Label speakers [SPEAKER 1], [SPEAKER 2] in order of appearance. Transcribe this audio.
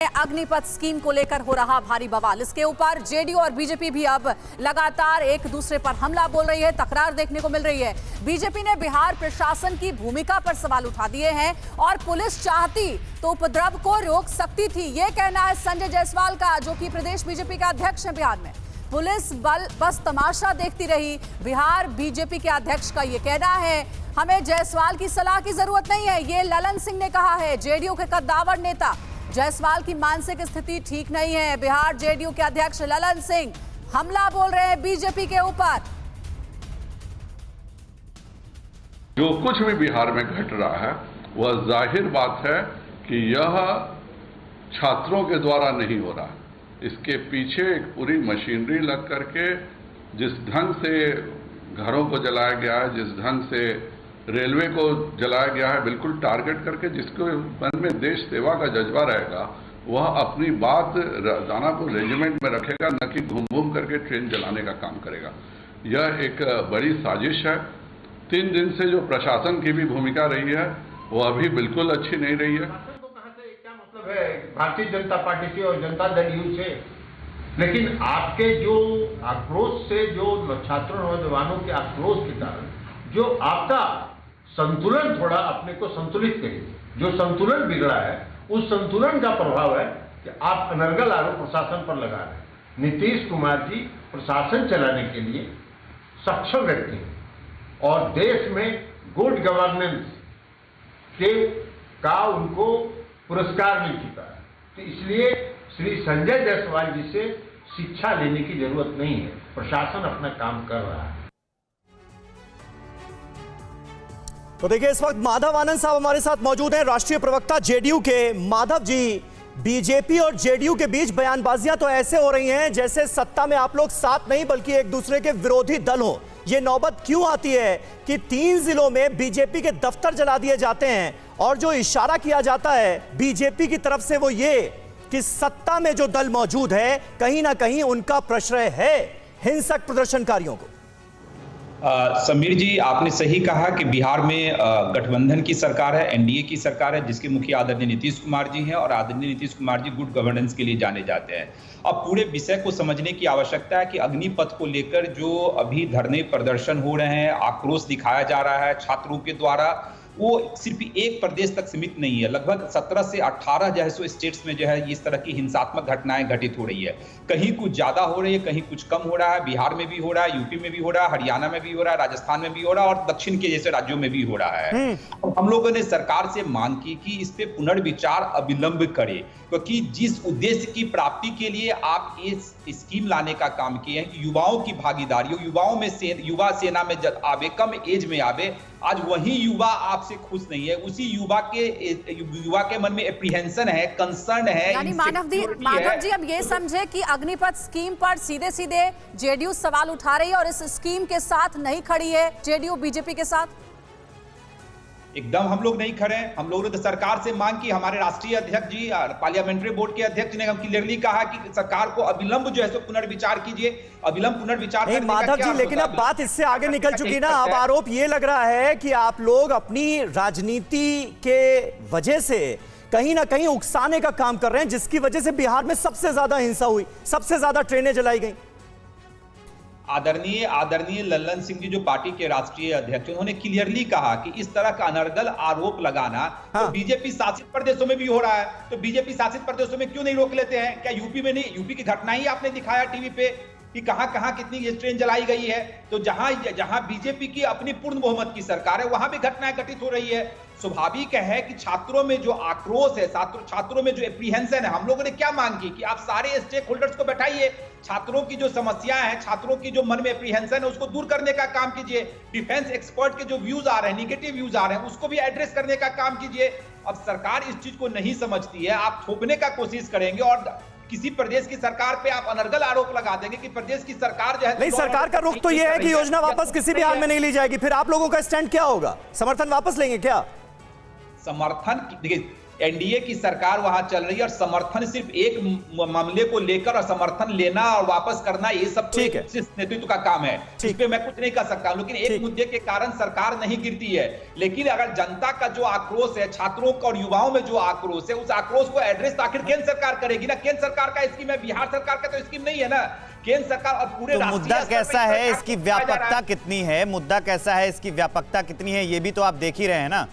[SPEAKER 1] Agnipath scheme को लेकर हो रहा भारी बवाल। इसके ऊपर जेडीयू और बीजेपी भी अब लगातार एक दूसरे पर हमला बोल रही है, तकरार देखने को मिल रही है। बीजेपी ने बिहार प्रशासन की भूमिका पर सवाल उठा दिए हैं और पुलिस चाहती तो उपद्रव को रोक सकती थी, ये कहना है संजय जायसवाल का, जो कि प्रदेश बीजेपी के अध्यक्ष हैं बिहार में। पुलिस बल बस तमाशा देखती रही, बिहार बीजेपी के अध्यक्ष का ये कहना है। हमें जायसवाल की सलाह की जरूरत नहीं है, ये ललन सिंह ने कहा है, जेडीयू के कद्दावर नेता। जायसवाल की मानसिक स्थिति ठीक नहीं है। बिहार जेडीयू के अध्यक्ष ललन सिंह हमला बोल रहे हैं बीजेपी के ऊपर।
[SPEAKER 2] जो कुछ भी बिहार में घट रहा है वह जाहिर बात है कि यह छात्रों के द्वारा नहीं हो रहा। इसके पीछे एक पूरी मशीनरी लग करके जिस ढंग से घरों को जलाया गया है, जिस ढंग से रेलवे को जलाया गया है, बिल्कुल टारगेट करके, जिसको मन में देश सेवा का जज्बा रहेगा वह अपनी बात दानापुर रेजिमेंट में रखेगा, न कि घूम घूम करके ट्रेन जलाने का काम करेगा। यह एक बड़ी साजिश है। 3 दिन से जो प्रशासन की भी भूमिका रही है वह अभी बिल्कुल अच्छी नहीं रही है।
[SPEAKER 3] क्या मतलब है भारतीय जनता पार्टी से और जनता दल यू से, लेकिन आपके जो आक्रोश से, जो छात्रों नौजवानों के आक्रोश के कारण जो आपका संतुलन, थोड़ा अपने को संतुलित करिए, जो संतुलन बिगड़ा है उस संतुलन का प्रभाव है कि आप अनर्गल आरोप प्रशासन पर लगा रहे हैं। नीतीश कुमार जी प्रशासन चलाने के लिए सक्षम व्यक्ति हैं और देश में गुड गवर्नेंस का उनको पुरस्कार मिल चुका है। तो इसलिए श्री संजय जायसवाल जी से शिक्षा लेने की जरूरत नहीं है, प्रशासन अपना काम कर रहा है।
[SPEAKER 4] तो देखिए, इस वक्त माधव आनंद साहब हमारे साथ मौजूद हैं, राष्ट्रीय प्रवक्ता जेडीयू के। माधव जी, बीजेपी और जेडीयू के बीच बयानबाजियां तो ऐसे हो रही हैं जैसे सत्ता में आप लोग साथ नहीं बल्कि एक दूसरे के विरोधी दल हो। ये नौबत क्यों आती है कि 3 जिलों में बीजेपी के दफ्तर जला दिए जाते हैं और जो इशारा किया जाता है बीजेपी की तरफ से वो ये कि सत्ता में जो दल मौजूद है कहीं ना कहीं उनका प्रश्रय है हिंसक प्रदर्शनकारियों को।
[SPEAKER 5] समीर जी, आपने सही कहा कि बिहार में गठबंधन की सरकार है, एनडीए की सरकार है, जिसके मुखिया आदरणीय नीतीश कुमार जी हैं और आदरणीय नीतीश कुमार जी गुड गवर्नेंस के लिए जाने जाते हैं। अब पूरे विषय को समझने की आवश्यकता है कि अग्निपथ को लेकर जो अभी धरने प्रदर्शन हो रहे हैं, आक्रोश दिखाया जा रहा है छात्रों के द्वारा, वो सिर्फ एक प्रदेश तक सीमित नहीं है। लगभग 17 से 18 जो है सो स्टेट्स में जो है इस तरह की हिंसात्मक घटनाएं घटित हो रही है। कहीं कुछ ज्यादा हो रही है, कहीं कुछ कम हो रहा है। बिहार में भी हो रहा है, यूपी में भी हो रहा है, हरियाणा में भी हो रहा है, राजस्थान में भी हो रहा है और दक्षिण के जैसे राज्यों में भी हो रहा है। हम लोगों ने सरकार से मांग की कि इस पे पुनर्विचार अविलंब करे, क्योंकि जिस उद्देश्य की प्राप्ति के लिए आप इस स्कीम लाने का काम किए हैं कि युवाओं की भागीदारी हो, युवाओं में युवा सेना में आवे, कम एज में आवे, आज वही युवा आपसे खुश नहीं है। उसी युवा के मन में एप्रीहेंशन है, कंसर्न है।
[SPEAKER 1] यानी मानव जी अब ये समझे कि अग्निपथ स्कीम पर सीधे सीधे जेडीयू सवाल उठा रही है और इस स्कीम के साथ नहीं खड़ी है जेडीयू बीजेपी के साथ।
[SPEAKER 5] एकदम हम लोग नहीं खड़े हैं। हम लोगों ने तो सरकार से मांग की, हमारे राष्ट्रीय अध्यक्ष जी, पार्लियामेंट्री बोर्ड के अध्यक्ष ने क्लियरली कहा कि सरकार को अविलंब जो है सो पुनर्विचार कीजिए, अविलंब पुनर्विचार करने का
[SPEAKER 4] माधव जी, लेकिन अब बात इससे आगे निकल चुकी ना। अब आरोप ये लग रहा है कि आप लोग अपनी राजनीति के वजह से कहीं ना कहीं उकसाने का काम कर रहे हैं, जिसकी वजह से बिहार में सबसे ज्यादा हिंसा हुई, सबसे ज्यादा ट्रेनें जलाई गई।
[SPEAKER 5] आदरणीय ललन सिंह जी जो पार्टी के राष्ट्रीय अध्यक्ष, उन्होंने क्लियरली कहा कि इस तरह का अनर्गल आरोप लगाना तो बीजेपी शासित प्रदेशों में भी हो रहा है, तो बीजेपी शासित प्रदेशों में क्यों नहीं रोक लेते हैं? क्या यूपी में नहीं? यूपी की घटना ही आपने दिखाया टीवी पे कि कहां कितनी ट्रेन जलाई गई है। तो जहां बीजेपी की अपनी पूर्ण बहुमत की सरकार है वहां भी घटनाएं घटित हो रही है। स्वाभाविक है कि छात्रों में जो आक्रोश है, छात्रों में जो एप्रीहेंशन है, हम लोगों ने क्या मांग की कि आप सारे स्टेक होल्डर्स को बैठाइए, छात्रों की जो समस्याएं हैं, छात्रों की जो मन में एप्रीहेंशन है उसको दूर करने का काम कीजिए। डिफेंस एक्सपर्ट के जो व्यूज आ रहे हैं, निगेटिव व्यूज आ रहे हैं, उसको भी एड्रेस करने का काम कीजिए। अब सरकार इस चीज को नहीं समझती है, आप थोपने का कोशिश करेंगे और किसी प्रदेश की सरकार पे आप अनर्गल आरोप लगा देंगे कि प्रदेश की सरकार जो है।
[SPEAKER 4] नहीं, सरकार का रुख तो यह है कि योजना वापस किसी भी हाल में नहीं ली जाएगी। फिर आप लोगों का स्टैंड क्या होगा? समर्थन वापस लेंगे क्या?
[SPEAKER 5] समर्थन, देखिए एनडीए की सरकार वहां चल रही है और समर्थन सिर्फ एक मामले को लेकर और समर्थन लेना और वापस करना, ये सब तो
[SPEAKER 4] ठीक है,
[SPEAKER 5] नेतृत्व का काम है, इस पे मैं कुछ नहीं कर सकता। लेकिन एक मुद्दे के कारण सरकार नहीं गिरती है। लेकिन अगर जनता का जो आक्रोश है, छात्रों का और युवाओं में जो आक्रोश है, उस आक्रोश को एड्रेस आखिर केंद्र सरकार करेगी ना। केंद्र सरकार का स्कीम है, बिहार सरकार का तो स्कीम नहीं है ना। केंद्र सरकार और पूरे
[SPEAKER 6] तो मुद्दा कैसा है, इसकी व्यापकता कितनी है, मुद्दा कैसा है, इसकी व्यापकता कितनी है, ये भी तो आप देख ही रहे हैं ना।